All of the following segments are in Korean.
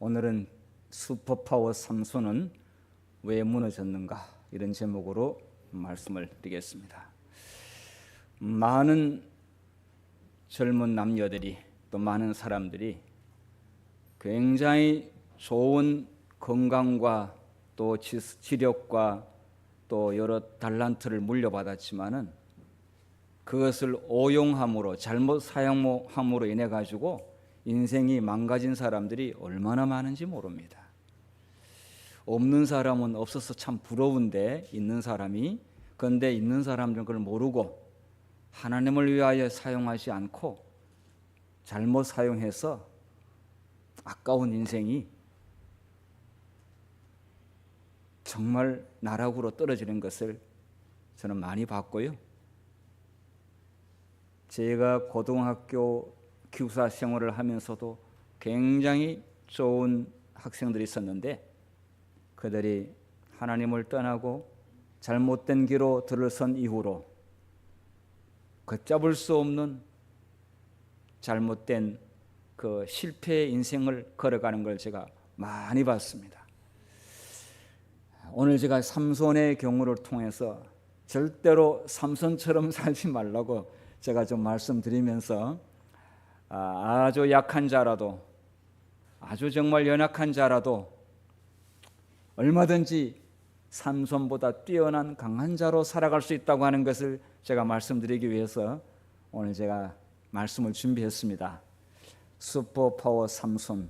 오늘은 슈퍼파워 삼손은 왜 무너졌는가 이런 제목으로 말씀을 드리겠습니다. 많은 젊은 남녀들이 또 많은 사람들이 굉장히 좋은 건강과 또 지력과 또 여러 달란트를 물려받았지만은 그것을 오용함으로 잘못 사용함으로 인해 가지고 인생이 망가진 사람들이 얼마나 많은지 모릅니다. 없는 사람은 없어서 참 부러운데 있는 사람이, 그런데 있는 사람들은 그걸 모르고 하나님을 위하여 사용하지 않고 잘못 사용해서 아까운 인생이 정말 나락으로 떨어지는 것을 저는 많이 봤고요. 제가 고등학교 기숙사 생활을 하면서도 굉장히 좋은 학생들이 있었는데 그들이 하나님을 떠나고 잘못된 길로 들어선 이후로 걷잡을 수 없는 잘못된 그 실패의 인생을 걸어가는 걸 제가 많이 봤습니다. 오늘 제가 삼손의 경우를 통해서 절대로 삼손처럼 살지 말라고 제가 좀 말씀드리면서 아주 약한 자라도, 아주 정말 연약한 자라도 얼마든지 삼손보다 뛰어난 강한 자로 살아갈 수 있다고 하는 것을 제가 말씀드리기 위해서 오늘 제가 말씀을 준비했습니다. 슈퍼파워 삼손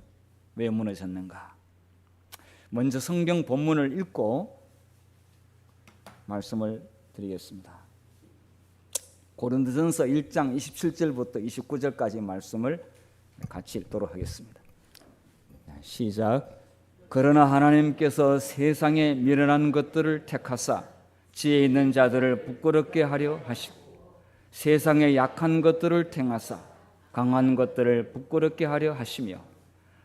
왜 무너졌는가? 먼저 성경 본문을 읽고 말씀을 드리겠습니다. 고린도전서 1장 27절부터 29절까지 말씀을 같이 읽도록 하겠습니다. 시작. 그러나 하나님께서 세상에 미련한 것들을 택하사 지혜 있는 자들을 부끄럽게 하려 하시고 세상에 약한 것들을 택하사 강한 것들을 부끄럽게 하려 하시며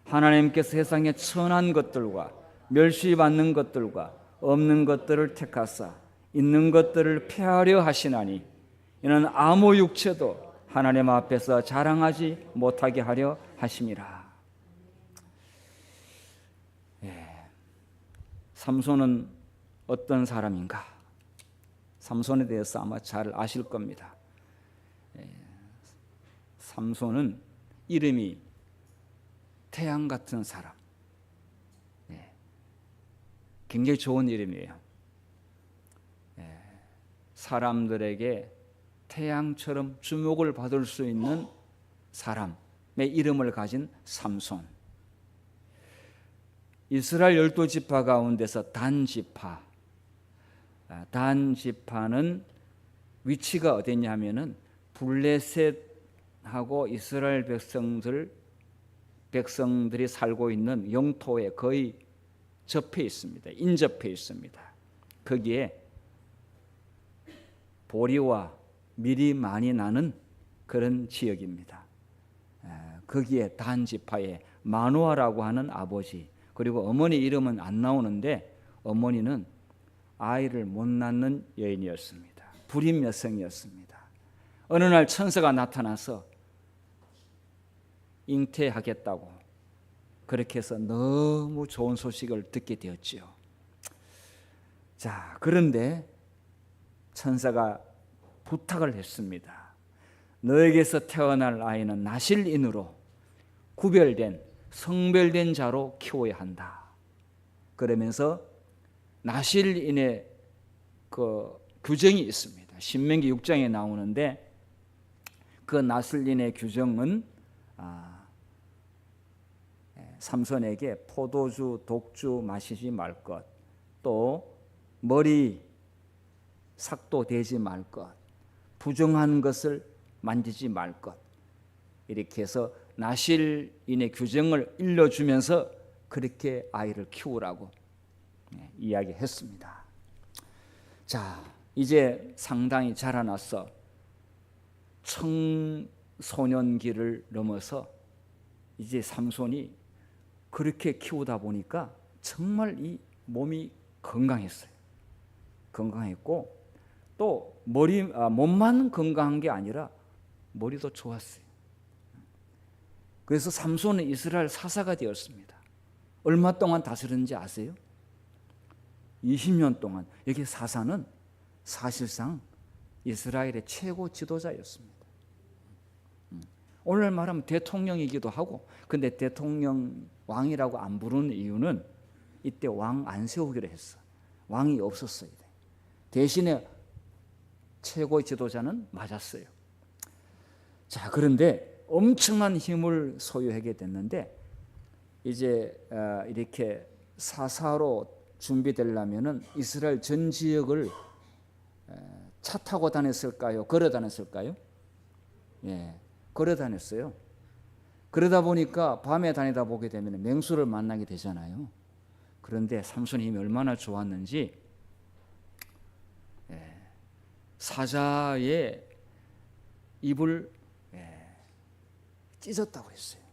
하나님께서 세상에 천한 것들과 멸시받는 것들과 없는 것들을 택하사 있는 것들을 폐하려 하시나니 이는 아무 육체도 하나님 앞에서 자랑하지 못하게 하려 하심이라. 삼손은 어떤 사람인가? 삼손에 대해서 아마 잘 아실 겁니다. 삼손은 이름이 태양 같은 사람. 굉장히 좋은 이름이에요. 사람들에게 태양처럼 주목을 받을 수 있는 사람의 이름을 가진 삼손. 이스라엘 12지파 가운데서 단지파. 단지파는 위치가 어디냐면은 블레셋하고 이스라엘 백성들이 살고 있는 영토에 거의 접해 있습니다. 인접해 있습니다. 거기에 보리와 밀이 많이 나는 그런 지역입니다. 거기에 단지파의 마누아라고 하는 아버지, 그리고 어머니 이름은 안 나오는데 어머니는 아이를 못 낳는 여인이었습니다. 불임 여성이었습니다. 어느 날 천사가 나타나서 잉태하겠다고 그렇게 해서 너무 좋은 소식을 듣게 되었지요. 자, 그런데 천사가 부탁을 했습니다. 너에게서 태어날 아이는 나실인으로 구별된 성별된 자로 키워야 한다. 그러면서 나실인의 그 규정이 있습니다. 신명기 6장에 나오는데 그 나실인의 규정은 삼손에게 포도주, 독주 마시지 말 것, 또 머리 삭도 대지 말 것, 부정한 것을 만지지 말 것, 이렇게 해서 나실인의 규정을 일러주면서 그렇게 아이를 키우라고 이야기했습니다. 자, 이제 상당히 자라나서 청소년기를 넘어서 이제 삼손이 그렇게 키우다 보니까 정말 이 몸이 건강했어요. 건강했고 또 몸만 건강한 게 아니라 머리도 좋았어요. 그래서 삼손은 이스라엘 사사가 되었습니다. 얼마 동안 다스렸는지 아세요? 20년 동안. 여기 사사는 사실상 이스라엘의 최고 지도자였습니다. 오늘 말하면 대통령이기도 하고, 근데 대통령 왕이라고 안 부르는 이유는 이때 왕 안 세우기로 했어. 왕이 없었어요. 대신에 최고 지도자는 맞았어요. 자, 그런데 엄청난 힘을 소유하게 됐는데 이제 이렇게 사사로 준비되려면은 이스라엘 전 지역을 차 타고 다녔을까요? 걸어 다녔을까요? 예, 걸어 다녔어요. 그러다 보니까 밤에 다니다 보게 되면 맹수를 만나게 되잖아요. 그런데 삼손의 힘이 얼마나 좋았는지 사자의 입을 찢었다고 했어요.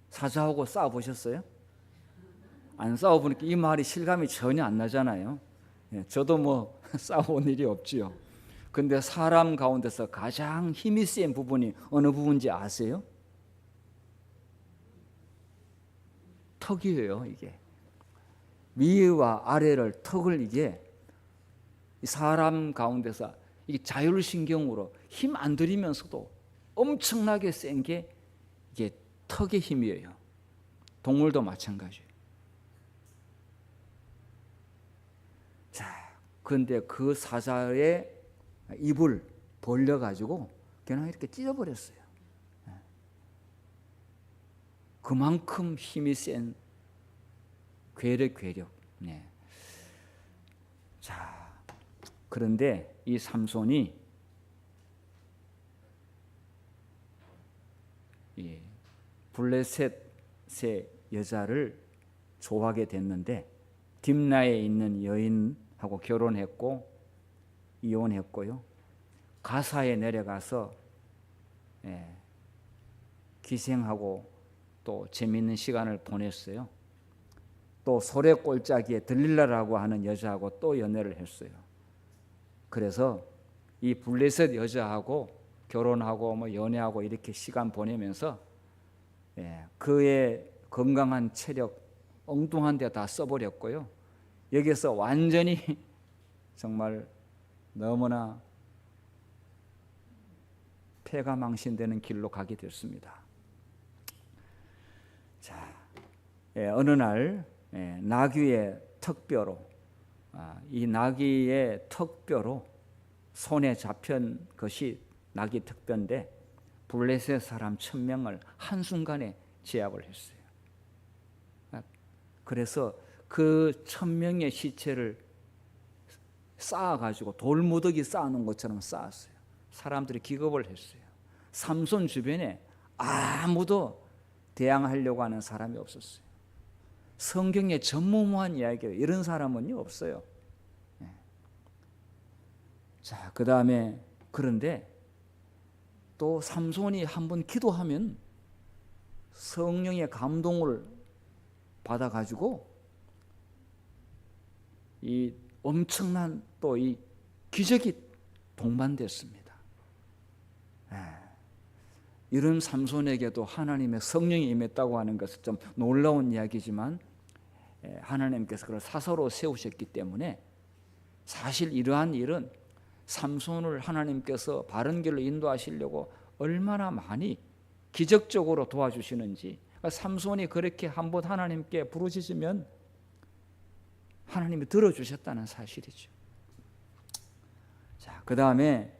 사자하고 싸워보셨어요? 안 싸워보니까 이 말이 실감이 전혀 안 나잖아요. 저도 뭐 싸워본 일이 없지요. 근데 사람 가운데서 가장 힘이 센 부분이 어느 부분인지 아세요? 턱이에요. 이게 위와 아래를 턱을 이게 사람 가운데서 이게 자율신경으로 힘 안 들이면서도 엄청나게 센 게 이게 턱의 힘이에요. 동물도 마찬가지예요. 자, 그런데 그 사자의 입을 벌려가지고 그냥 이렇게 찢어버렸어요. 그만큼 힘이 센 괴력. 네. 자, 그런데 이 삼손이 이 블레셋의 여자를 좋아하게 됐는데 딥나에 있는 여인하고 결혼했고 이혼했고요. 가사에 내려가서 기생하고 또 재미있는 시간을 보냈어요. 또 소래골짜기에 들릴라라고 하는 여자하고 또 연애를 했어요. 그래서 이 블레셋 여자하고 결혼하고 뭐 연애하고 이렇게 시간 보내면서 그의 건강한 체력 엉뚱한 데 다 써버렸고요. 여기서 완전히 정말 너무나 폐가 망신되는 길로 가게 됐습니다. 자, 어느 날 나귀의 턱뼈로 이 나귀의 턱뼈로 손에 잡힌 것이 나귀 턱뼈인데 블레셋 사람 1000명을 한순간에 제압을 했어요. 그래서 그 1000명의 시체를 쌓아가지고 돌무더기 쌓아놓은 것처럼 쌓았어요. 사람들이 기겁을 했어요. 삼손 주변에 아무도 대항하려고 하는 사람이 없었어요. 성경에 전무후무한 이야기예요. 이런 사람은요 없어요. 자, 그 다음에 그런데 또 삼손이 한번 기도하면 성령의 감동을 받아가지고 이 엄청난 또 이 기적이 동반됐습니다. 이런 삼손에게도 하나님의 성령이 임했다고 하는 것은 좀 놀라운 이야기지만 하나님께서 그걸 사서로 세우셨기 때문에 사실 이러한 일은 삼손을 하나님께서 바른 길로 인도하시려고 얼마나 많이 기적적으로 도와주시는지, 그러니까 삼손이 그렇게 한번 하나님께 부르짖으면 하나님이 들어주셨다는 사실이죠. 자, 그 다음에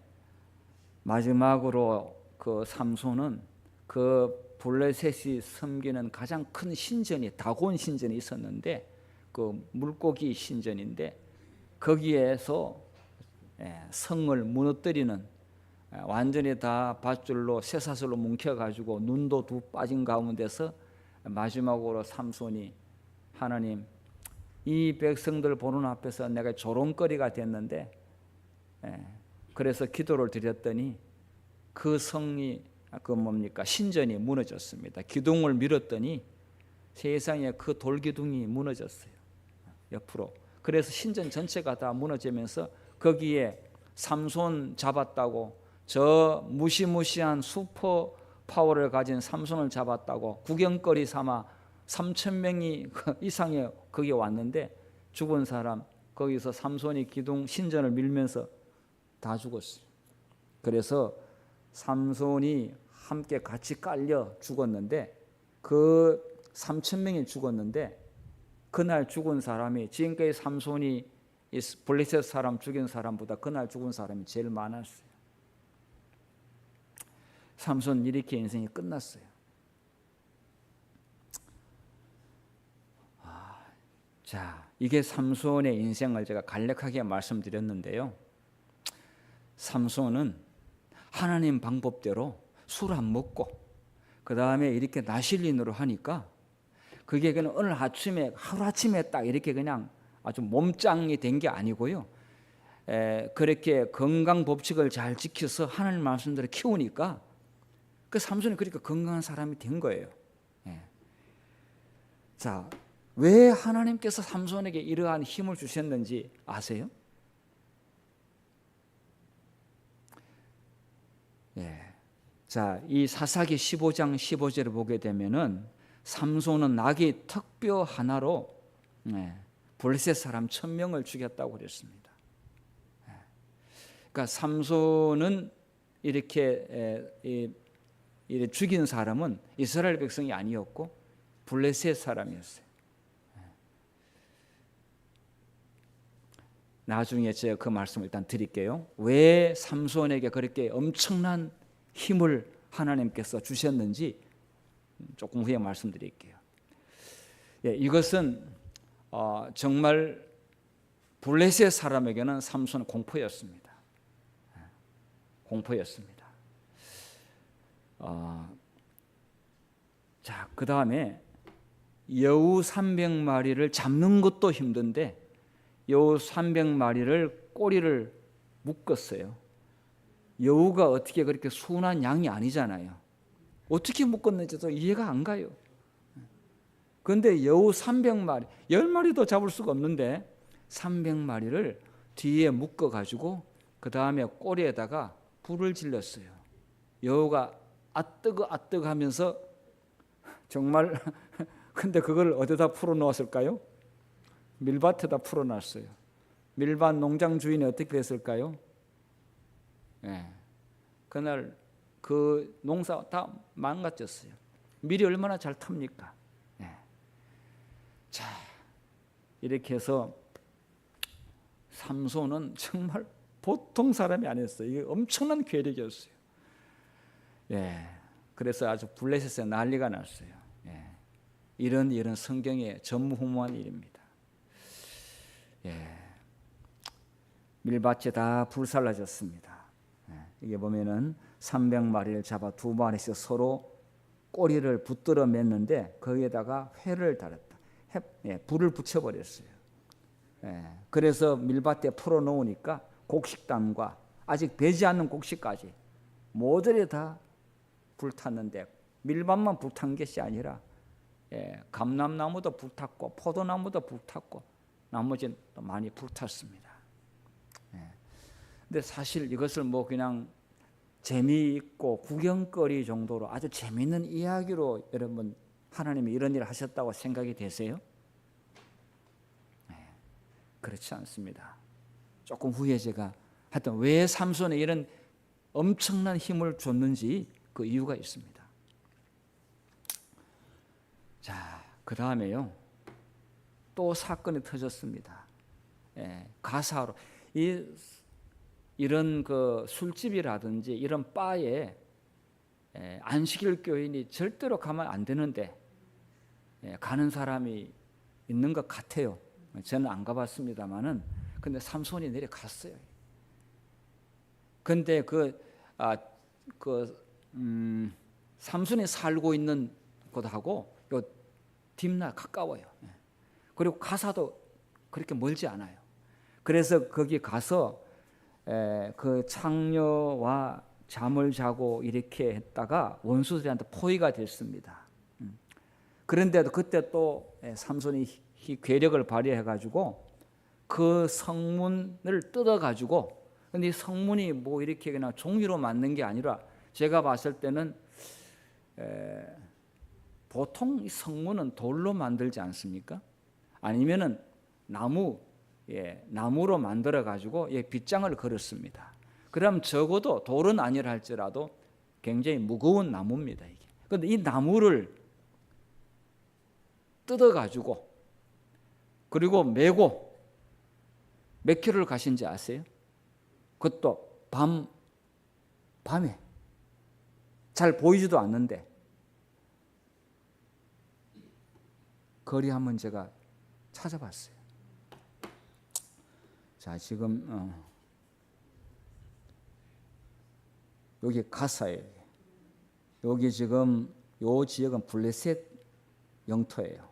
마지막으로 그 삼손은 그 블레셋이 섬기는 가장 큰 신전이 다곤 신전이 있었는데 그 물고기 신전인데 거기에서 성을 무너뜨리는 완전히 다 밧줄로 쇠사슬로 뭉쳐가지고 눈도 두 빠진 가운데서 마지막으로 삼손이 하나님 이 백성들 보는 앞에서 내가 조롱거리가 됐는데 그래서 기도를 드렸더니 그 성이 신전이 무너졌습니다. 기둥을 밀었더니 세상에 그 돌기둥이 무너졌어요. 옆으로. 그래서 신전 전체가 다 무너지면서 거기에 삼손 잡았다고 저 무시무시한 슈퍼 파워를 가진 삼손을 잡았다고 구경거리 삼아 3,000명이 이상의 거기 왔는데 죽은 사람 거기서 삼손이 기둥 신전을 밀면서 다 죽었어요. 그래서 삼손이 함께 같이 깔려 죽었는데 그 3,000명이 죽었는데 그날 죽은 사람이 지금까지 삼손이 블레셋 사람 죽인 사람보다 그날 죽은 사람이 제일 많았어요. 삼손 이렇게 인생이 끝났어요. 자, 이게 삼손의 인생을 제가 간략하게 말씀드렸는데요. 삼손은 하나님 방법대로 술 안 먹고 그 다음에 이렇게 나실린으로 하니까 그게 그냥 오늘 아침에 하루아침에 딱 이렇게 그냥 아주 몸짱이 된 게 아니고요. 그렇게 건강 법칙을 잘 지켜서 하나님 말씀대로 키우니까 그 삼손이 그렇게 건강한 사람이 된 거예요. 자, 왜 하나님께서 삼손에게 이러한 힘을 주셨는지 아세요? 자, 이 사사기 15장 15절을 보게 되면은 삼손은 나귀 턱뼈 하나로 블레셋 사람 1,000명을 죽였다고 그랬습니다. 그러니까 삼손은 이렇게 죽인 사람은 이스라엘 백성이 아니었고 블레셋 사람이었어요. 나중에 제가 그 말씀을 일단 드릴게요. 왜 삼손에게 그렇게 엄청난 힘을 하나님께서 주셨는지 조금 후에 말씀드릴게요. 이것은 정말 블레셋 사람에게는 삼손은 공포였습니다. 공포였습니다. 자, 그 다음에 여우 300마리를 잡는 것도 힘든데 여우 300마리를 꼬리를 묶었어요. 여우가 어떻게 그렇게 순한 양이 아니잖아요. 어떻게 묶었는지도 이해가 안 가요. 그런데 여우 300마리, 10마리도 잡을 수가 없는데 300마리를 뒤에 묶어가지고 그 다음에 꼬리에다가 불을 질렀어요. 여우가 아뜨거 아뜨거 하면서 정말 근데 그걸 어디다 풀어놓았을까요? 밀밭에다 풀어놨어요. 밀밭 농장 주인이 어떻게 했을까요? 그날 그 농사 다 망가졌어요. 밀이 얼마나 잘 탑니까? 자, 이렇게 해서 삼손은 정말 보통 사람이 아니었어요. 이게 엄청난 괴력이었어요. 그래서 아주 블레셋에 난리가 났어요. 이런 성경의 전무후무한 일입니다. 밀밭이 다 불살라졌습니다. 이게 보면은 300마리를 잡아 2마리씩 서로 꼬리를 붙들어 맸는데 거기에다가 회를 달았다. 불을 붙여버렸어요. 그래서 밀밭에 풀어놓으니까 곡식담과 아직 배지 않는 곡식까지 모조리 다 불탔는데 밀밭만 불탄 것이 아니라 감람나무도 불탔고 포도나무도 불탔고 나머지는 또 많이 불탔습니다. 근데 사실 이것을 뭐 그냥 재미있고 구경거리 정도로 아주 재미있는 이야기로 여러분 하나님이 이런 일을 하셨다고 생각이 되세요? 그렇지 않습니다. 조금 후에 제가 하여튼 왜 삼손에 이런 엄청난 힘을 줬는지 그 이유가 있습니다. 자, 그 다음에요. 또 사건이 터졌습니다. 가사로 이런 그 술집이라든지 이런 바에 안식일 교인이 절대로 가면 안 되는데 가는 사람이 있는 것 같아요. 저는 안 가봤습니다만은 근데 삼손이 내려갔어요. 근데 삼손이 살고 있는 곳하고 요 딥나 가까워요. 그리고 가사도 그렇게 멀지 않아요. 그래서 거기 가서 그 창녀와 잠을 자고 이렇게 했다가 원수들한테 포위가 됐습니다. 그런데도 그때 또 삼손이 괴력을 발휘해가지고 그 성문을 뜯어가지고 근데 이 성문이 뭐 이렇게 그냥 종이로 만든 게 아니라 제가 봤을 때는 보통 이 성문은 돌로 만들지 않습니까? 아니면은 나무로 만들어 가지고 빗장을 걸었습니다. 그럼 적어도 돌은 아니라 할지라도 굉장히 무거운 나무입니다, 이게. 그런데 이 나무를 뜯어 가지고 그리고 메고 몇 킬로를 가신지 아세요? 그것도 밤에 잘 보이지도 않는데 거리 한번 제가 찾아봤어요. 자, 지금 여기 가사예요. 여기 지금 요 지역은 블레셋 영토예요.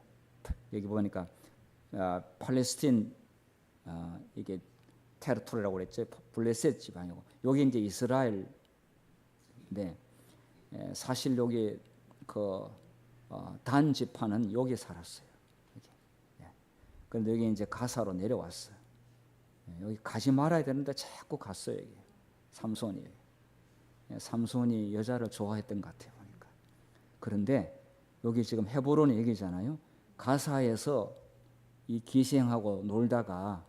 여기 보니까 팔레스틴 이게 테르토리라고 그랬죠. 블레셋 지방이고 여기 이제 이스라엘인데 사실 여기 단 지파는 여기 살았어요. 그런데 여기 이제 가사로 내려왔어요. 여기 가지 말아야 되는데 자꾸 갔어요. 여기 삼손이 여자를 좋아했던 것 같아요, 보니까. 그런데 여기 지금 헤브론 얘기잖아요. 가사에서 이 기생하고 놀다가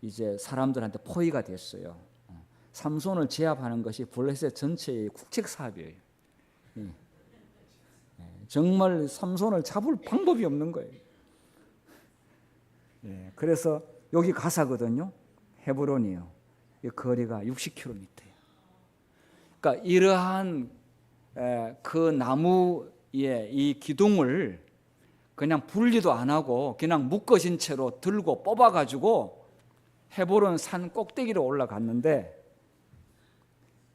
이제 사람들한테 포위가 됐어요. 삼손을 제압하는 것이 블레셋 전체의 국책 사업이에요. 정말 삼손을 잡을 방법이 없는 거예요. 그래서 여기 가사거든요. 헤브론이에요. 이 거리가 60km예요. 그러니까 이러한 그 나무의 이 기둥을 그냥 분리도 안 하고 그냥 묶어진 채로 들고 뽑아가지고 헤브론 산 꼭대기로 올라갔는데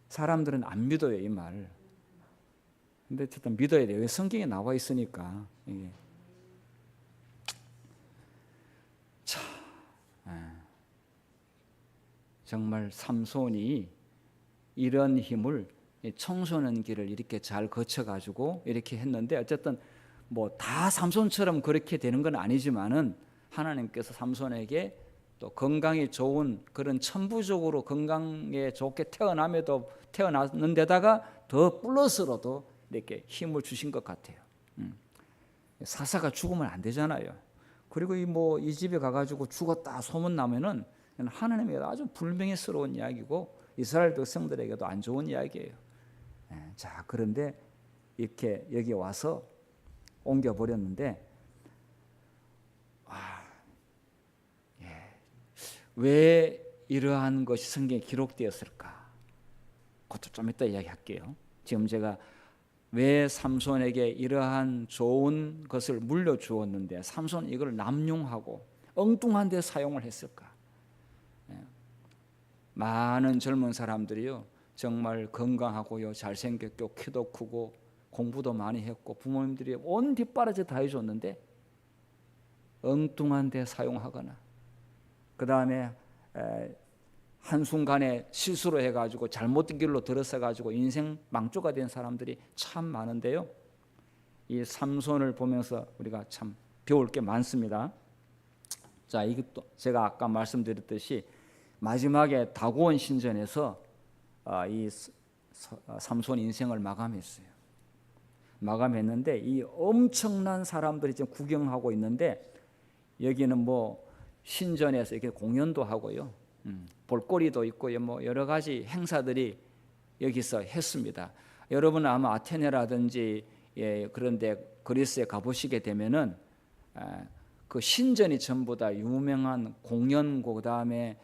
사람들은 안 믿어요, 이 말을. 근데 어쨌든 믿어야 돼요. 성경에 나와 있으니까. 이게. 자, 정말 삼손이 이런 힘을 청소년 길을 이렇게 잘 거쳐가지고 이렇게 했는데 어쨌든 뭐 다 삼손처럼 그렇게 되는 건 아니지만은 하나님께서 삼손에게 또 건강이 좋은 그런 천부적으로 건강에 좋게 태어났는데다가 더 플러스로도 이렇게 힘을 주신 것 같아요. 사사가 죽으면 안 되잖아요. 그리고 이 집에 가가지고 죽었다 소문 나면은 하나님에게 아주 불명예스러운 이야기고 이스라엘 백성들에게도 안 좋은 이야기예요. 자, 그런데 이렇게 여기 와서 옮겨 버렸는데 왜 이러한 것이 성경에 기록되었을까? 그것도 좀 이따 이야기할게요. 지금 제가 왜 삼손에게 이러한 좋은 것을 물려주었는데 삼손은 이걸 남용하고 엉뚱한 데 사용을 했을까? 많은 젊은 사람들이요 정말 건강하고요 잘생겼고 키도 크고 공부도 많이 했고 부모님들이 온 뒷바라지 다 해줬는데 엉뚱한 데 사용하거나 그 다음에 한순간에 실수로 해가지고 잘못된 길로 들어서가지고 인생 망조가 된 사람들이 참 많은데요. 이 삼손을 보면서 우리가 참 배울 게 많습니다. 자, 이것도 제가 아까 말씀드렸듯이 마지막에 다고온 신전에서 이 삼손 인생을 마감했는데 이 엄청난 사람들이 지금 구경하고 있는데 여기는 뭐 신전에서 이렇게 공연도 하고요. 볼거리도 있고요. 뭐 여러 가지 행사들이 여기서 했습니다. 여러분 아마 아테네라든지 그런데 그리스에 가보시게 되면은 그 신전이 전부 다 유명한 공연고 그다음에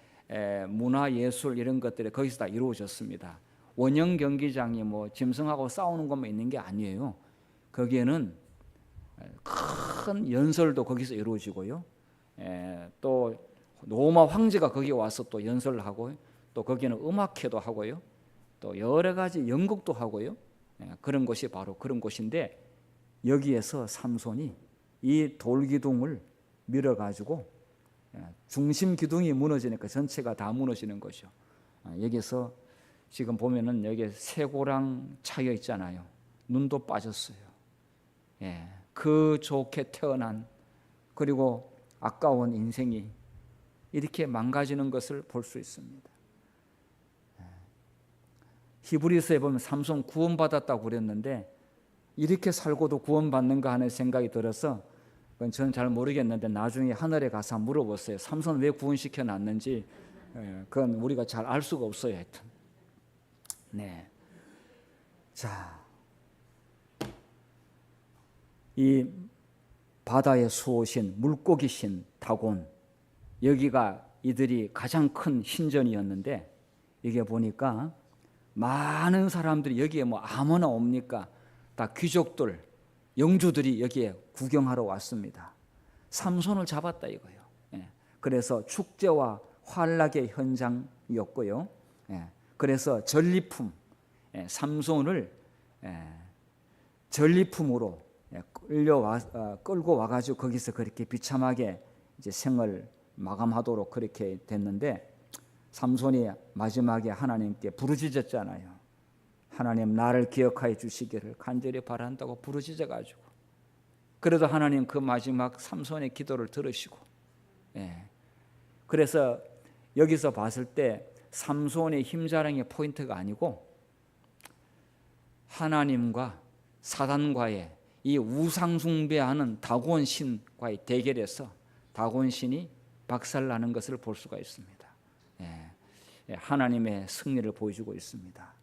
문화 예술 이런 것들이 거기서 다 이루어졌습니다. 원형 경기장이 뭐 짐승하고 싸우는 것만 있는 게 아니에요. 거기에는 큰 연설도 거기서 이루어지고요. 또 로마 황제가 거기 와서 또 연설을 하고 또 거기는 음악회도 하고요. 또 여러 가지 연극도 하고요. 그런 곳이 바로 그런 곳인데 여기에서 삼손이 이 돌기둥을 밀어가지고 중심 기둥이 무너지니까 전체가 다 무너지는 거죠. 여기서 지금 보면은 여기 쇠고랑 차여 있잖아요. 눈도 빠졌어요. 그 좋게 태어난 그리고 아까운 인생이 이렇게 망가지는 것을 볼 수 있습니다. 히브리서에 보면 삼손 구원받았다고 그랬는데 이렇게 살고도 구원받는가 하는 생각이 들어서 그건 저는 잘 모르겠는데 나중에 하늘에 가서 물어봤어요. 삼손 왜 구원시켜 놨는지. 그건 우리가 잘 알 수가 없어요. 하여튼. 네. 자, 이 바다의 수호신, 물고기 신 다곤, 여기가 이들이 가장 큰 신전이었는데, 이게 보니까 많은 사람들이 여기에 뭐 아무나 옵니까? 다 귀족들, 영주들이 여기에 구경하러 왔습니다. 삼손을 잡았다 이거예요. 그래서 축제와 환락의 현장이었고요. 그래서 전리품, 삼손을 전리품으로 끌고 와가지고 거기서 그렇게 비참하게 이제 생을 마감하도록 그렇게 됐는데, 삼손이 마지막에 하나님께 부르짖었잖아요. 하나님 나를 기억하여 주시기를 간절히 바란다고 부르짖어가지고, 그래도 하나님 그 마지막 삼손의 기도를 들으시고, 그래서 여기서 봤을 때 삼손의 힘자랑의 포인트가 아니고 하나님과 사단과의 이 우상숭배하는 다곤 신과의 대결에서 다곤 신이 박살나는 것을 볼 수가 있습니다. 하나님의 승리를 보여주고 있습니다.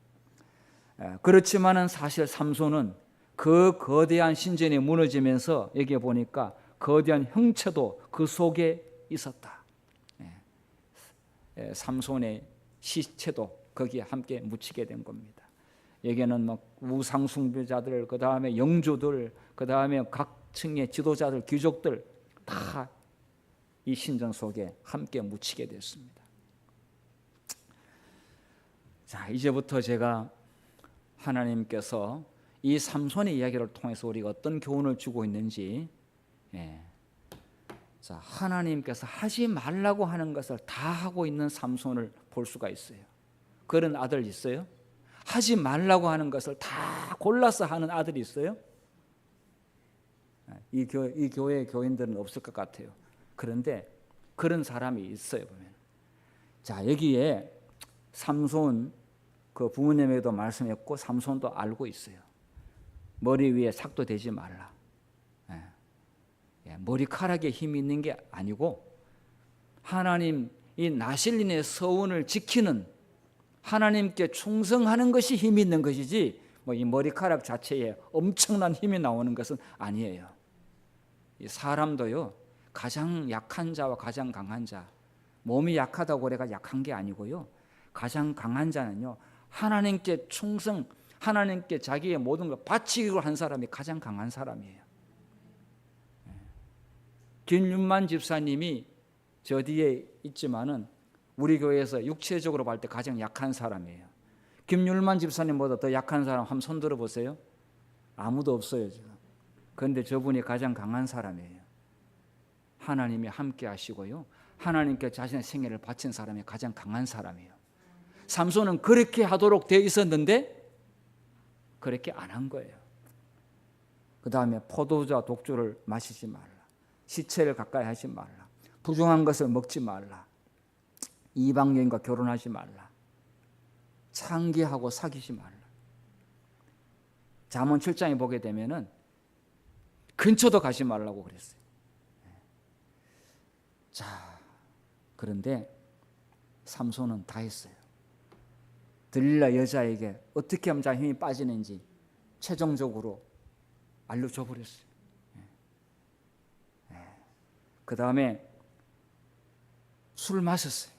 그렇지만은 사실 삼손은 그 거대한 신전이 무너지면서 여기에 보니까 거대한 형체도 그 속에 있었다. 삼손의 시체도 거기에 함께 묻히게 된 겁니다. 여기에는 뭐 우상 숭배자들, 그 다음에 영주들, 그 다음에 각 층의 지도자들, 귀족들 다 이 신전 속에 함께 묻히게 됐습니다. 자, 이제부터 제가 하나님께서 이 삼손의 이야기를 통해서 우리가 어떤 교훈을 주고 있는지, 자, 하나님께서 하지 말라고 하는 것을 다 하고 있는 삼손을 볼 수가 있어요. 그런 아들 있어요? 하지 말라고 하는 것을 다 골라서 하는 아들이 있어요? 이 교회 교인들은 없을 것 같아요. 그런데 그런 사람이 있어요, 보면. 자, 여기에 삼손, 그 부모님에게도 말씀했고 삼손도 알고 있어요. 머리 위에 삭도 대지 말라. 머리카락에 힘이 있는 게 아니고 하나님 이 나실린의 서원을 지키는, 하나님께 충성하는 것이 힘이 있는 것이지 뭐 이 머리카락 자체에 엄청난 힘이 나오는 것은 아니에요. 이 사람도요, 가장 약한 자와 가장 강한 자, 몸이 약하다고 우리가 약한 게 아니고요, 가장 강한 자는요 하나님께 충성, 하나님께 자기의 모든 걸 바치기로 한 사람이 가장 강한 사람이에요. 김윤만 집사님이 저 뒤에 있지만은 우리 교회에서 육체적으로 볼 때 가장 약한 사람이에요. 김윤만 집사님보다 더 약한 사람 한번 손 들어보세요. 아무도 없어요 지금. 그런데 저분이 가장 강한 사람이에요. 하나님이 함께 하시고요, 하나님께 자신의 생애를 바친 사람이 가장 강한 사람이에요. 삼손은 그렇게 하도록 되어 있었는데 그렇게 안 한 거예요. 그 다음에 포도주와 독주를 마시지 말라, 시체를 가까이 하지 말라, 부정한 것을 먹지 말라, 이방 여인과 결혼하지 말라, 창기하고 사귀지 말라. 잠언 7장에 보게 되면은 근처도 가지 말라고 그랬어요. 자, 그런데 삼손은 다 했어요. 들릴라 여자에게 어떻게 하면 자기 힘이 빠지는지 최종적으로 알려줘 버렸어요. 그 다음에 술 마셨어요.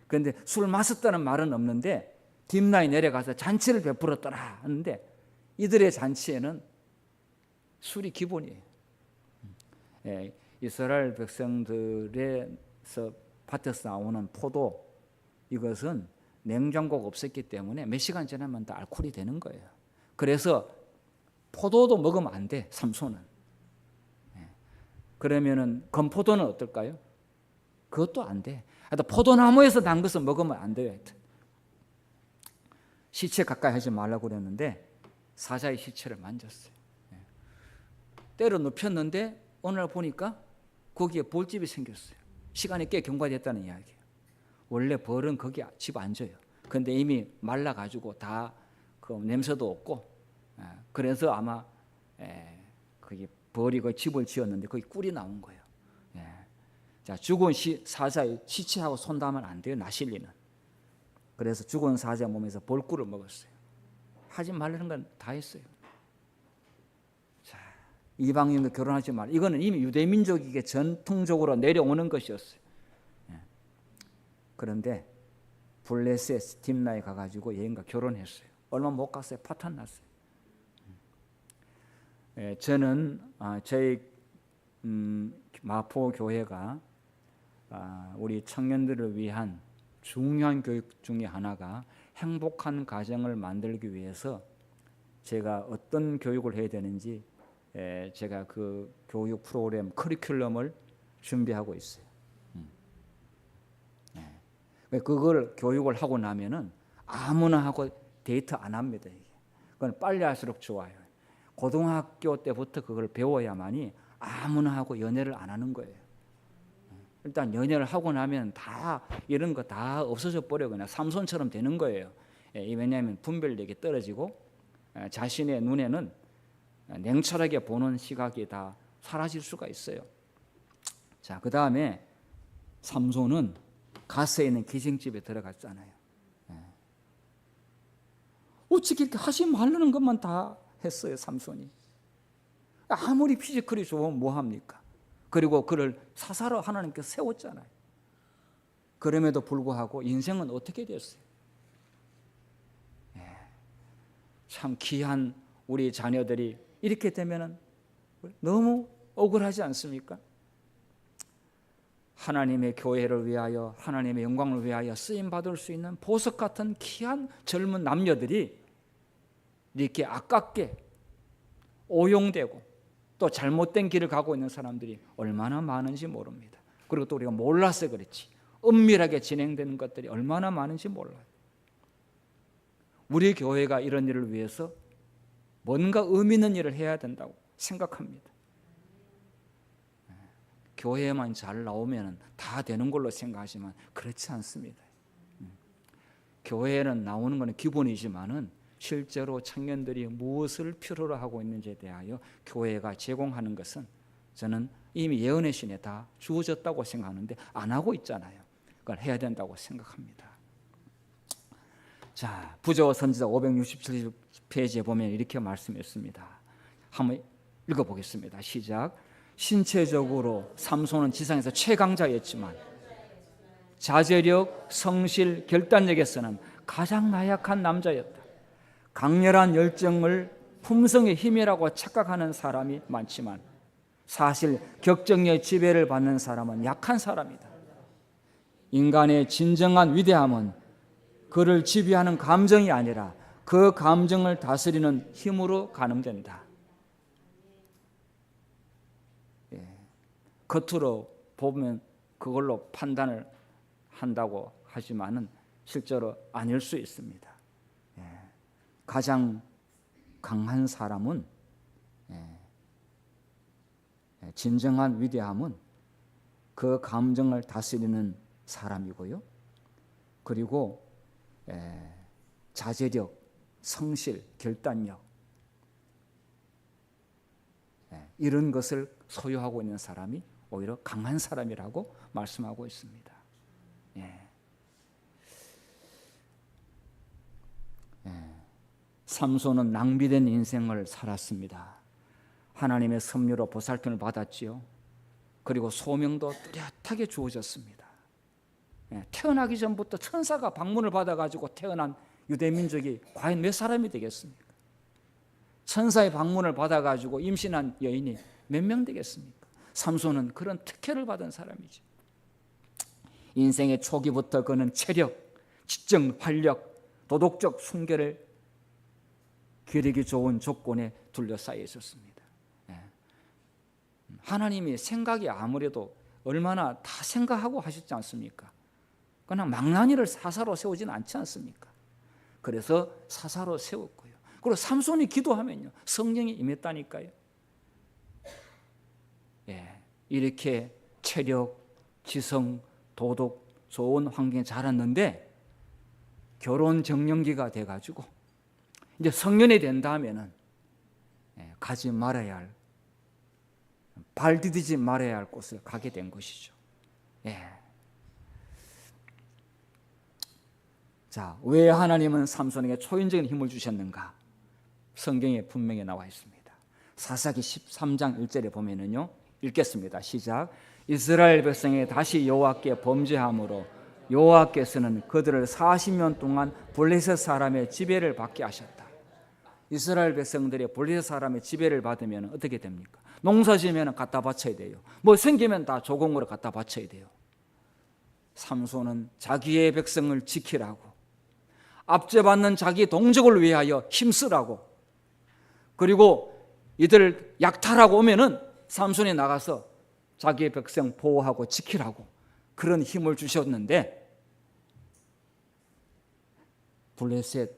그런데 술 마셨다는 말은 없는데 딥라에 내려가서 잔치를 베풀었더라 하는데 이들의 잔치에는 술이 기본이에요. 이스라엘 백성들에서 밭에서 나오는 포도, 이것은 냉장고가 없었기 때문에 몇 시간 지나면 다 알코올이 되는 거예요. 그래서 포도도 먹으면 안 돼, 삼손은. 그러면은 건포도는 어떨까요? 그것도 안 돼. 하여튼 포도나무에서 난 것을 먹으면 안 돼요. 하여튼. 시체 가까이 하지 말라고 그랬는데 사자의 시체를 만졌어요. 때려 눕혔는데 어느 날 보니까 거기에 벌집이 생겼어요. 시간이 꽤 경과됐다는 이야기예요. 원래 벌은 거기 집 안 져요. 그런데 이미 말라가지고 다 그 냄새도 없고 그래서 아마 거기 버리고 집을 지었는데 거기 꿀이 나온 거예요. 자, 죽은 사자의 시체하고 손담으면 안 돼요. 나실리는. 그래서 죽은 사자 몸에서 볼꿀을 먹었어요. 하지 말라는 건 다 했어요. 자, 이방인도 결혼하지 말. 이거는 이미 유대민족에게 전통적으로 내려오는 것이었어요. 그런데 블레셋 딥나에 가가지고 여인과 결혼했어요. 얼마 못 갔어요. 파탄 났어요. 저는 저희 마포 교회가 우리 청년들을 위한 중요한 교육 중에 하나가 행복한 가정을 만들기 위해서 제가 어떤 교육을 해야 되는지 제가 그 교육 프로그램 커리큘럼을 준비하고 있어요. 그걸 교육을 하고 나면은 아무나 하고 데이트 안 합니다. 그건 빨리 할수록 좋아요. 고등학교 때부터 그걸 배워야만이 아무나 하고 연애를 안 하는 거예요. 일단 연애를 하고 나면 다 이런 거 다 없어져 버려. 그냥 삼손처럼 되는 거예요. 왜냐하면 분별력이 떨어지고 자신의 눈에는 냉철하게 보는 시각이 다 사라질 수가 있어요. 자, 그 다음에 삼손은 가스에 있는 기생집에 들어갔잖아요. 어떻게 이렇게 하지 말라는 것만 다 했어요, 삼손이. 아무리 피지컬이 좋으면 뭐합니까? 그리고 그를 사사로 하나님께서 세웠잖아요. 그럼에도 불구하고 인생은 어떻게 됐어요? 참 귀한 우리 자녀들이 이렇게 되면 너무 억울하지 않습니까? 하나님의 교회를 위하여 하나님의 영광을 위하여 쓰임받을 수 있는 보석 같은 귀한 젊은 남녀들이 이렇게 아깝게 오용되고 또 잘못된 길을 가고 있는 사람들이 얼마나 많은지 모릅니다. 그리고 또 우리가 몰라서 그렇지 은밀하게 진행되는 것들이 얼마나 많은지 몰라요. 우리 교회가 이런 일을 위해서 뭔가 의미 있는 일을 해야 된다고 생각합니다. 교회만 잘 나오면 다 되는 걸로 생각하지만 그렇지 않습니다. 교회는 나오는 것은 기본이지만은 실제로 청년들이 무엇을 필요로 하고 있는지에 대하여 교회가 제공하는 것은 저는 이미 예언의 신에 다 주어졌다고 생각하는데 안 하고 있잖아요. 그걸 해야 된다고 생각합니다. 자, 부조 선지자 567페이지에 보면 이렇게 말씀했습니다. 한번 읽어보겠습니다. 시작. 신체적으로 삼손은 지상에서 최강자였지만 자제력, 성실, 결단력에서는 가장 나약한 남자였다. 강렬한 열정을 품성의 힘이라고 착각하는 사람이 많지만 사실 격정의 지배를 받는 사람은 약한 사람이다. 인간의 진정한 위대함은 그를 지배하는 감정이 아니라 그 감정을 다스리는 힘으로 가늠된다. 겉으로 보면 그걸로 판단을 한다고 하지만은 실제로 아닐 수 있습니다. 가장 강한 사람은 진정한 위대함은 그 감정을 다스리는 사람이고요. 그리고 자제력, 성실, 결단력 이런 것을 소유하고 있는 사람이 오히려 강한 사람이라고 말씀하고 있습니다. 삼손은 낭비된 인생을 살았습니다. 하나님의 섭리로 보살핌을 받았지요. 그리고 소명도 뚜렷하게 주어졌습니다. 태어나기 전부터 천사가 방문을 받아가지고 태어난 유대민족이 과연 몇 사람이 되겠습니까? 천사의 방문을 받아가지고 임신한 여인이 몇 명 되겠습니까? 삼손은 그런 특혜를 받은 사람이죠. 인생의 초기부터 그는 체력, 지적 활력, 도덕적 순결을 기르기 좋은 조건에 둘러싸여 있었습니다. 하나님이 생각이 아무래도 얼마나 다 생각하고 하셨지 않습니까? 그냥 망나니를 사사로 세우지는 않지 않습니까? 그래서 사사로 세웠고요. 그리고 삼손이 기도하면요 성령이 임했다니까요. 이렇게 체력, 지성, 도덕 좋은 환경에 자랐는데 결혼 정년기가 돼가지고 이제 성년이 된다면은 가지 말아야 할, 발 디디지 말아야 할 곳을 가게 된 것이죠. 자, 왜 하나님은 삼손에게 초인적인 힘을 주셨는가? 성경에 분명히 나와 있습니다. 사사기 13장 1절에 보면은요, 읽겠습니다. 시작. 이스라엘 백성이 다시 여호와께 범죄함으로 여호와께서는 그들을 40년 동안 블레셋 사람의 지배를 받게 하셨다. 이스라엘 백성들이 블레셋 사람의 지배를 받으면 어떻게 됩니까? 농사 지으면 갖다 바쳐야 돼요. 뭐 생기면 다 조공으로 갖다 바쳐야 돼요. 삼손은 자기의 백성을 지키라고, 압제받는 자기 동족을 위하여 힘쓰라고, 그리고 이들 약탈하고 오면은 삼손이 나가서 자기의 백성 보호하고 지키라고 그런 힘을 주셨는데, 블레셋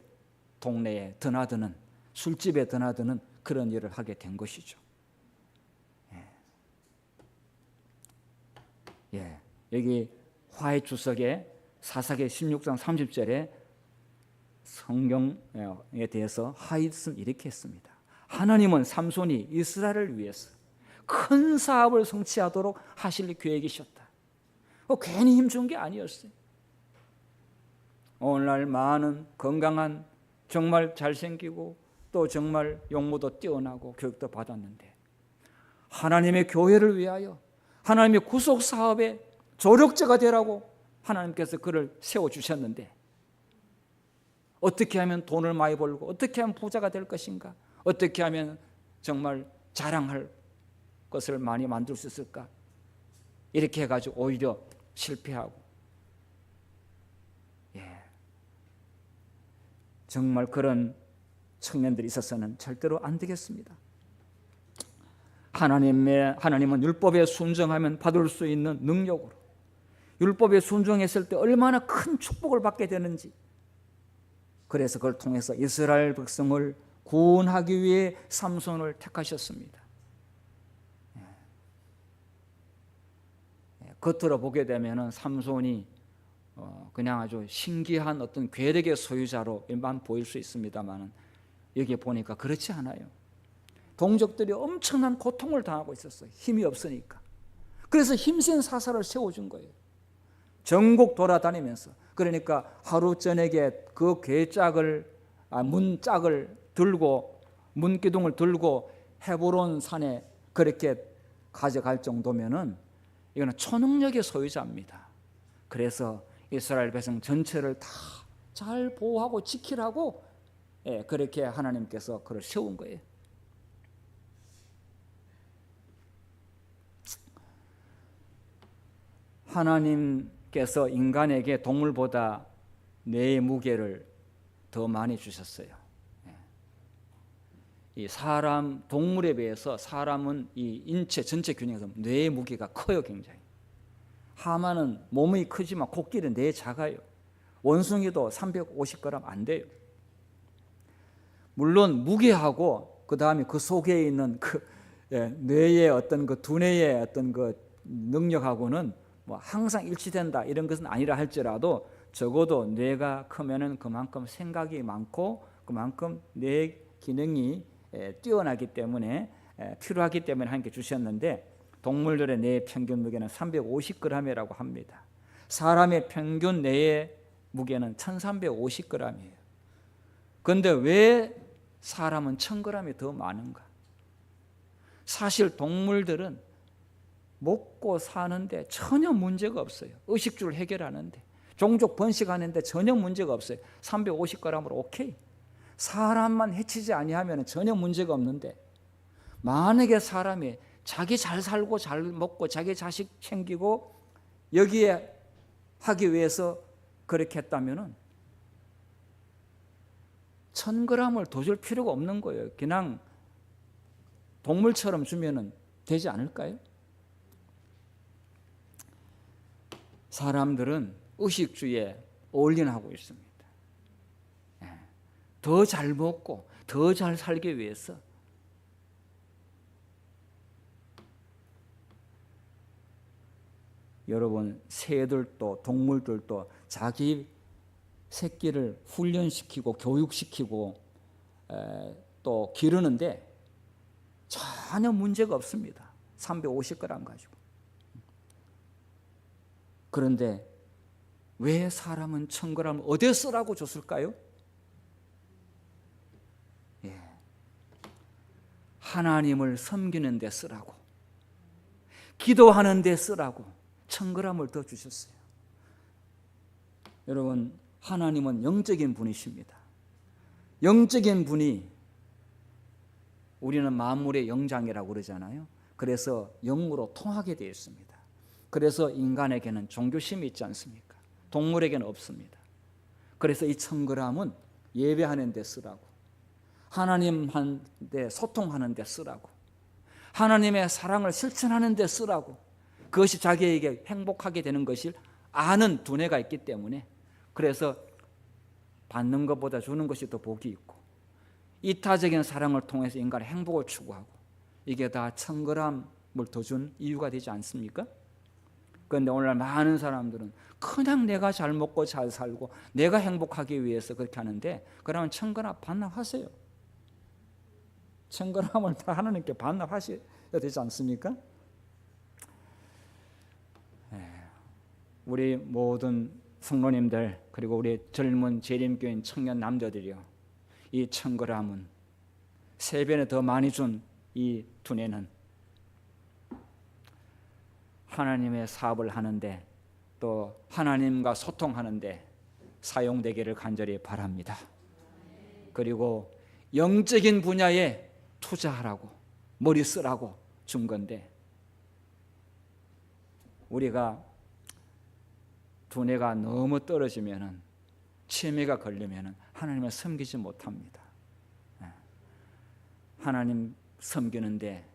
동네에 드나드는, 술집에 드나드는 그런 일을 하게 된 것이죠. 여기 화해 주석에 사사기 16장 30절에 성경에 대해서 하이드슨 이렇게 했습니다. 하나님은 삼손이 이스라엘을 위해서 큰 사업을 성취하도록 하실 계획이셨다. 괜히 힘준 게 아니었어요. 오늘날 많은 건강한, 정말 잘생기고 또 정말 용모도 뛰어나고 교육도 받았는데, 하나님의 교회를 위하여 하나님의 구속 사업의 조력자가 되라고 하나님께서 그를 세워주셨는데, 어떻게 하면 돈을 많이 벌고 어떻게 하면 부자가 될 것인가, 어떻게 하면 정말 자랑할 것을 많이 만들 수 있을까, 이렇게 해가지고 오히려 실패하고, 정말 그런 청년들이 있어서는 절대로 안 되겠습니다. 하나님은 율법에 순종하면 받을 수 있는 능력으로, 율법에 순종했을 때 얼마나 큰 축복을 받게 되는지, 그래서 그걸 통해서 이스라엘 백성을 구원하기 위해 삼손을 택하셨습니다. 겉으로 보게 되면 삼손이 그냥 아주 신기한 어떤 괴력의 소유자로만 보일 수 있습니다만, 여기에 보니까 그렇지 않아요. 동족들이 엄청난 고통을 당하고 있었어요. 힘이 없으니까. 그래서 힘센 사사를 세워준 거예요. 전국 돌아다니면서. 그러니까 하루 저녁에 그 문짝을 들고, 문기둥을 들고 헤브론 산에 그렇게 가져갈 정도면은 이거는 초능력의 소유자입니다. 그래서 이스라엘 백성 전체를 다 잘 보호하고 지키라고 그렇게 하나님께서 그를 세운 거예요. 하나님께서 인간에게 동물보다 뇌의 무게를 더 많이 주셨어요. 이 사람, 동물에 비해서 사람은 이 인체 전체 균형에서 뇌의 무게가 커요, 굉장히. 하마는 몸이 크지만 코끼리는 뇌 작아요. 원숭이도 350g 안 돼요. 물론 무게하고 그 다음에 그 속에 있는 그 뇌의 어떤 그 두뇌의 어떤 그 능력하고는 뭐 항상 일치된다 이런 것은 아니라 할지라도, 적어도 뇌가 크면은 그만큼 생각이 많고 그만큼 뇌 기능이 뛰어나기 때문에 필요하기 때문에 하나님께 주셨는데, 동물들의 뇌의 평균 무게는 350g이라고 합니다. 사람의 평균 뇌의 무게는 1350g이에요. 그런데 왜 사람은 1000g이 더 많은가? 사실 동물들은 먹고 사는데 전혀 문제가 없어요. 의식주를 해결하는데, 종족 번식하는데 전혀 문제가 없어요. 350g으로 오케이. 사람만 해치지 아니하면 전혀 문제가 없는데, 만약에 사람이 자기 잘 살고 잘 먹고 자기 자식 챙기고 여기에 하기 위해서 그렇게 했다면 1000g을 더 줄 필요가 없는 거예요. 그냥 동물처럼 주면 되지 않을까요? 사람들은 의식주에 올인하고 있습니다. 더 잘 먹고 더 잘 살기 위해서 여러분, 새들도 동물들도 자기 새끼를 훈련시키고 교육시키고 또 기르는데 전혀 문제가 없습니다. 350g 가지고. 그런데 왜 사람은 1000g을 어디에 쓰라고 줬을까요? 예. 하나님을 섬기는 데 쓰라고, 기도하는 데 쓰라고 1000g을 더 주셨어요. 여러분, 하나님은 영적인 분이십니다. 영적인 분이, 우리는 만물의 영장이라고 그러잖아요. 그래서 영으로 통하게 되어 있습니다. 그래서 인간에게는 종교심이 있지 않습니까? 동물에게는 없습니다. 그래서 이 1000g은 예배하는 데 쓰라고, 하나님한테 소통하는 데 쓰라고, 하나님의 사랑을 실천하는 데 쓰라고, 그것이 자기에게 행복하게 되는 것을 아는 두뇌가 있기 때문에, 그래서 받는 것보다 주는 것이 더 복이 있고, 이타적인 사랑을 통해서 인간의 행복을 추구하고, 이게 다 1000g을 더 준 이유가 되지 않습니까? 그런데 오늘날 많은 사람들은 그냥 내가 잘 먹고 잘 살고 내가 행복하기 위해서 그렇게 하는데, 그러면 1000g 반납하세요. 1000g을 다 하나님께 반납하셔야 되지 않습니까? 우리 모든 성도님들, 그리고 우리 젊은 재림교인 청년 남자들이요, 이 1000g은 3배나 더 많이 준 이 두뇌는 하나님의 사업을 하는데, 또 하나님과 소통하는데 사용되기를 간절히 바랍니다. 그리고 영적인 분야에 투자하라고, 머리 쓰라고 준 건데, 우리가 두뇌가 너무 떨어지면은, 치매가 걸리면은 하나님을 섬기지 못합니다. 하나님 섬기는데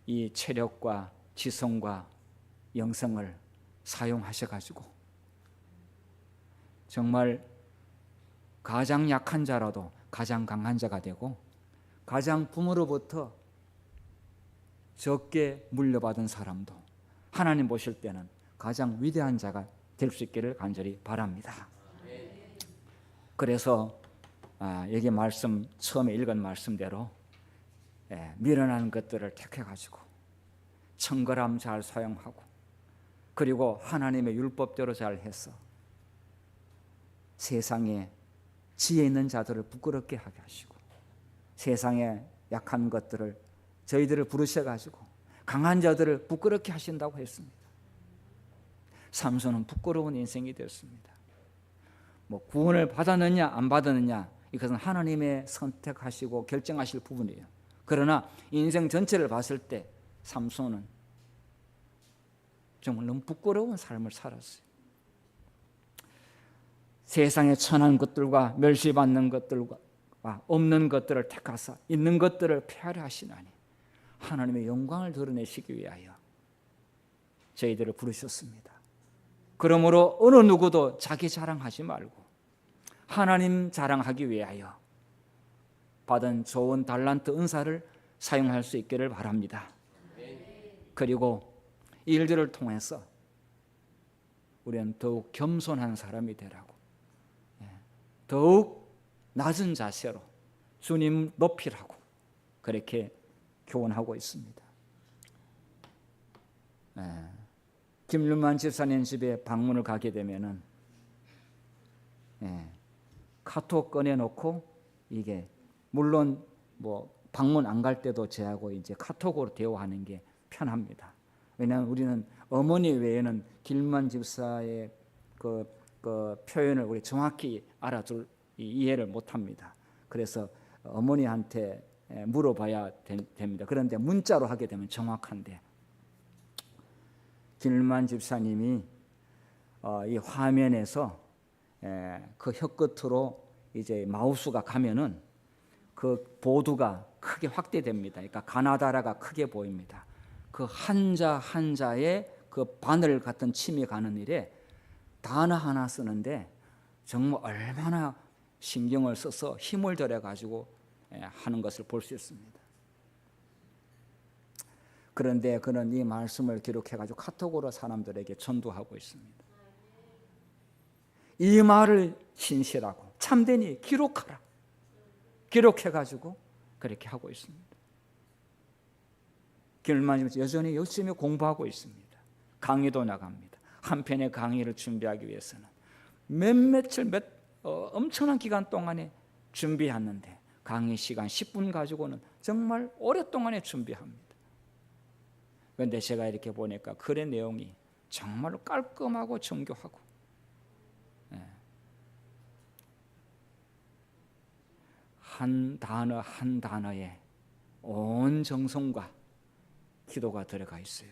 이 체력과 지성과 영성을 사용하셔가지고 정말 가장 약한 자라도 가장 강한 자가 되고, 가장 부모로부터 적게 물려받은 사람도 하나님 보실 때는 가장 위대한 자가 될 수 있기를 간절히 바랍니다. 그래서 여기 말씀, 처음에 읽은 말씀대로 미련한 것들을 택해가지고 1000g 잘 사용하고, 그리고 하나님의 율법대로 잘 해서 세상에 지혜 있는 자들을 부끄럽게 하게 하시고, 세상에 약한 것들을, 저희들을 부르셔가지고 강한 자들을 부끄럽게 하신다고 했습니다. 삼손은 부끄러운 인생이 되었습니다. 뭐 구원을 받았느냐 안 받았느냐, 이것은 하나님의 선택하시고 결정하실 부분이에요. 그러나 인생 전체를 봤을 때 삼손은 정말 너무 부끄러운 삶을 살았어요. 세상에 천한 것들과 멸시받는 것들과 없는 것들을 택하사 있는 것들을 폐하려 하시나니, 하나님의 영광을 드러내시기 위하여 저희들을 부르셨습니다. 그러므로 어느 누구도 자기 자랑하지 말고 하나님 자랑하기 위하여 받은 좋은 달란트 은사를 사용할 수 있기를 바랍니다. 그리고 이 일들을 통해서 우리는 더욱 겸손한 사람이 되라고, 더욱 낮은 자세로 주님 높이라고 그렇게 교훈하고 있습니다. 김윤만 집사님 집에 방문을 가게 되면은 카톡 꺼내놓고, 이게 물론 뭐 방문 안 갈 때도 저하고 이제 카톡으로 대화하는 게 편합니다. 왜냐하면 우리는 어머니 외에는 김윤만 집사의 그 표현을 우리 정확히 알아줄 이해를 못합니다. 그래서 어머니한테 물어봐야 됩니다. 그런데 문자로 하게 되면 정확한데, 김윤만 집사님이 이 화면에서 그 혀끝으로 이제 마우스가 가면은 그 보드가 크게 확대됩니다. 그러니까 가나다라가 크게 보입니다. 그 한자 한자에 그 바늘 같은 침이 가는 일에 단어 하나 쓰는데 정말 얼마나 신경을 써서 힘을 들여 가지고 하는 것을 볼 수 있습니다. 그런데 그는 이 말씀을 기록해 가지고 카톡으로 사람들에게 전도하고 있습니다. 이 말을 신실하고 참되니 기록하라, 기록해 가지고 그렇게 하고 있습니다. 김일만 여전히 열심히 공부하고 있습니다. 강의도 나갑니다. 한편의 강의를 준비하기 위해서는 엄청난 기간 동안에 준비했는데 강의 시간 10분 가지고는 정말 오랫동안에 준비합니다. 그런데 제가 이렇게 보니까 글의 내용이 정말로 깔끔하고 정교하고, 한 단어 한 단어에 온 정성과 기도가 들어가 있어요.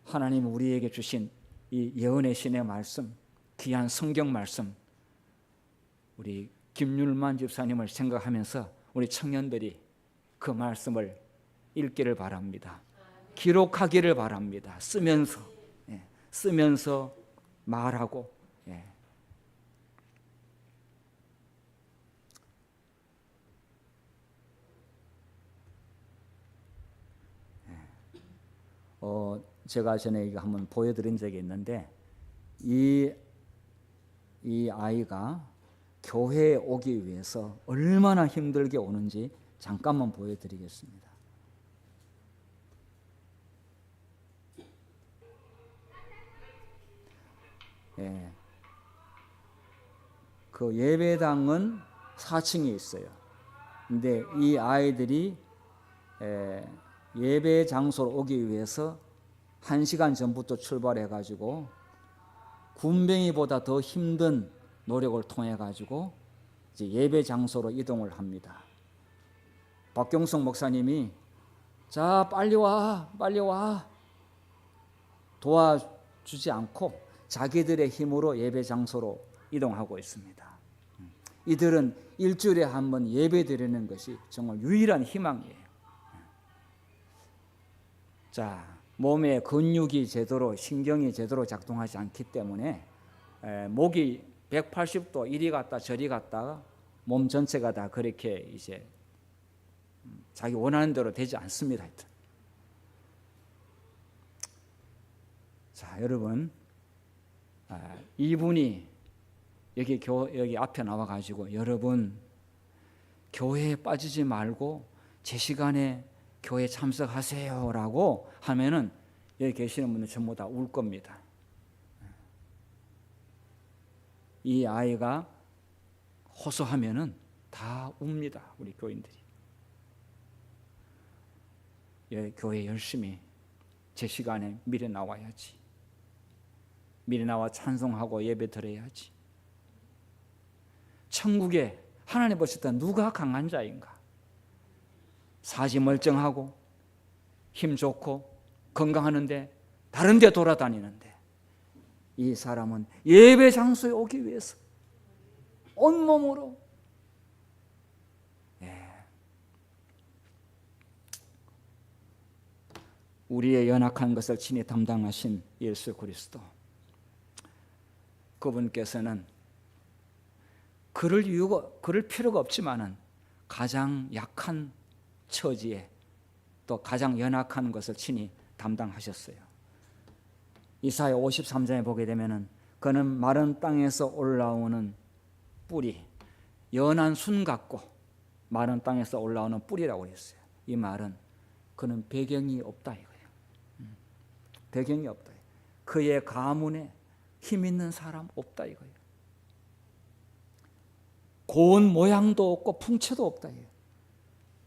하나님 우리에게 주신 이 예언의 신의 말씀, 귀한 성경 말씀, 우리 김율만 집사님을 생각하면서 우리 청년들이 그 말씀을 읽기를 바랍니다. 기록하기를 바랍니다. 쓰면서 말하고. 제가 전에 이거 한번 보여드린 적이 있는데, 이 아이가 교회에 오기 위해서 얼마나 힘들게 오는지 잠깐만 보여드리겠습니다. 그 예배당은 4층에 있어요. 근데 이 아이들이 예배 장소로 오기 위해서 1시간 전부터 출발해 가지고 군뱅이보다 더 힘든 노력을 통해 가지고 이제 예배 장소로 이동을 합니다. 박경성 목사님이 자 빨리 와 도와주지 않고 자기들의 힘으로 예배 장소로 이동하고 있습니다. 이들은 일주일에 한 번 예배 드리는 것이 정말 유일한 희망이에요. 자, 몸의 근육이 제대로, 신경이 제대로 작동하지 않기 때문에 목이 180도 이리 갔다 저리 갔다가 몸 전체가 다 그렇게 이제 자기 원하는 대로 되지 않습니다. 하여튼. 자, 여러분, 이분이 여기 앞에 나와가지고 여러분 교회에 빠지지 말고 제 시간에 교회 참석하세요라고 하면은 여기 계시는 분들 전부 다 울 겁니다. 이 아이가 호소하면은 다 웁니다. 우리 교인들이. 교회 열심히 제 시간에 미리 나와야지. 미리 나와 찬송하고 예배 드려야지. 천국에 하나님 보실 때 누가 강한 자인가? 사지 멀쩡하고 힘 좋고 건강하는데 다른 데 돌아다니는데, 이 사람은 예배 장소에 오기 위해서 온몸으로 우리의 연약한 것을 친히 담당하신 예수 그리스도, 그분께서는 그럴 필요가 없지만은 가장 약한 처지에 또 가장 연약한 것을 친히 담당하셨어요. 이사야 53장에 보게 되면은 그는 마른 땅에서 올라오는 뿌리, 연한 순 같고 마른 땅에서 올라오는 뿌리라고 했어요. 이 말은 그는 배경이 없다 이거예요. 배경이 없다. 그의 가문에 힘 있는 사람 없다 이거예요. 고운 모양도 없고 풍채도 없다 이거예요.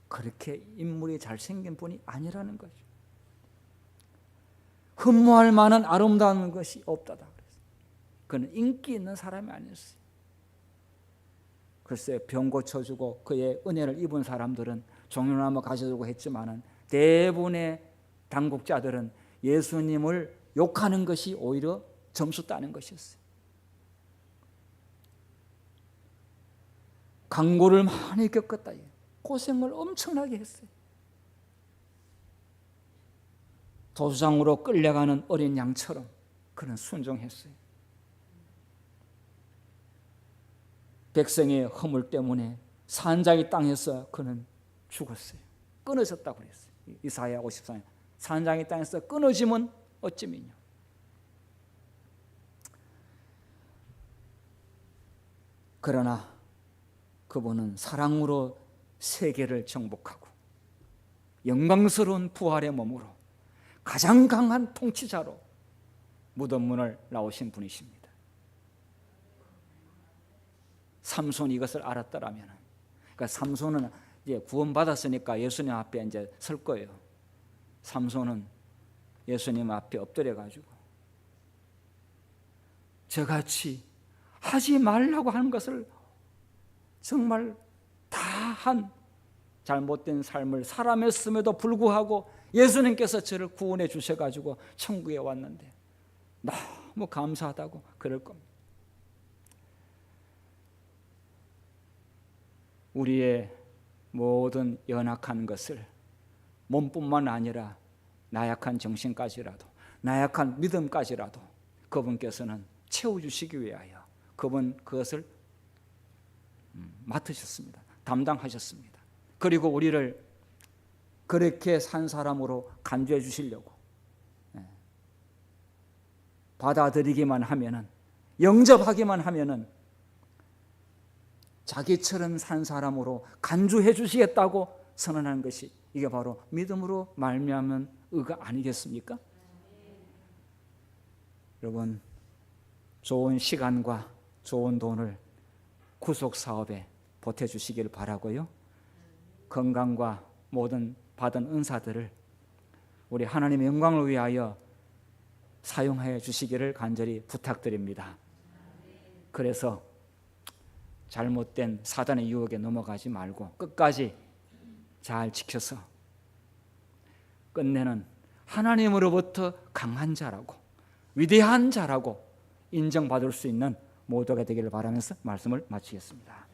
그렇게 인물이 잘생긴 분이 아니라는 거죠. 흠모할 만한 아름다운 것이 없다다 그랬어요. 그는 인기 있는 사람이 아니었어요. 글쎄 병 고쳐주고 그의 은혜를 입은 사람들은 종려나무 가져주고 했지만은 대부분의 당국자들은 예수님을 욕하는 것이 오히려 점수 따는 것이었어요. 강고를 많이 겪었다. 고생을 엄청나게 했어요. 도수장으로 끌려가는 어린 양처럼 그는 순종했어요. 백성의 허물 때문에 산자의 땅에서 그는 죽었어요. 끊어졌다고 그랬어요. 이사야 54년 산자의 땅에서 끊어지면 어찌미뇨. 그러나 그분은 사랑으로 세계를 정복하고 영광스러운 부활의 몸으로 가장 강한 통치자로 무덤 문을 나오신 분이십니다. 삼손이 이것을 알았더라면, 그러니까 삼손은 이제 구원받았으니까 예수님 앞에 이제 설 거예요. 삼손은 예수님 앞에 엎드려 가지고 저같이 하지 말라고 하는 것을 정말 다한 잘못된 삶을 사람이었음에도 불구하고 예수님께서 저를 구원해 주셔가지고 천국에 왔는데 너무 감사하다고 그럴 겁니다. 우리의 모든 연약한 것을 몸뿐만 아니라 나약한 정신까지라도, 나약한 믿음까지라도 그분께서는 채워주시기 위하여 그분 그것을 맡으셨습니다. 담당하셨습니다. 그리고 우리를 그렇게 산 사람으로 간주해 주시려고 받아들이기만 하면은, 영접하기만 하면은 자기처럼 산 사람으로 간주해 주시겠다고 선언하는 것이, 이게 바로 믿음으로 말미암은 의가 아니겠습니까? 여러분, 좋은 시간과 좋은 돈을 구속 사업에 보태주시기를 바라고요. 건강과 모든 받은 은사들을 우리 하나님의 영광을 위하여 사용해 주시기를 간절히 부탁드립니다. 그래서 잘못된 사단의 유혹에 넘어가지 말고 끝까지 잘 지켜서 끝내는 하나님으로부터 강한 자라고, 위대한 자라고 인정받을 수 있는 모두가 되기를 바라면서 말씀을 마치겠습니다.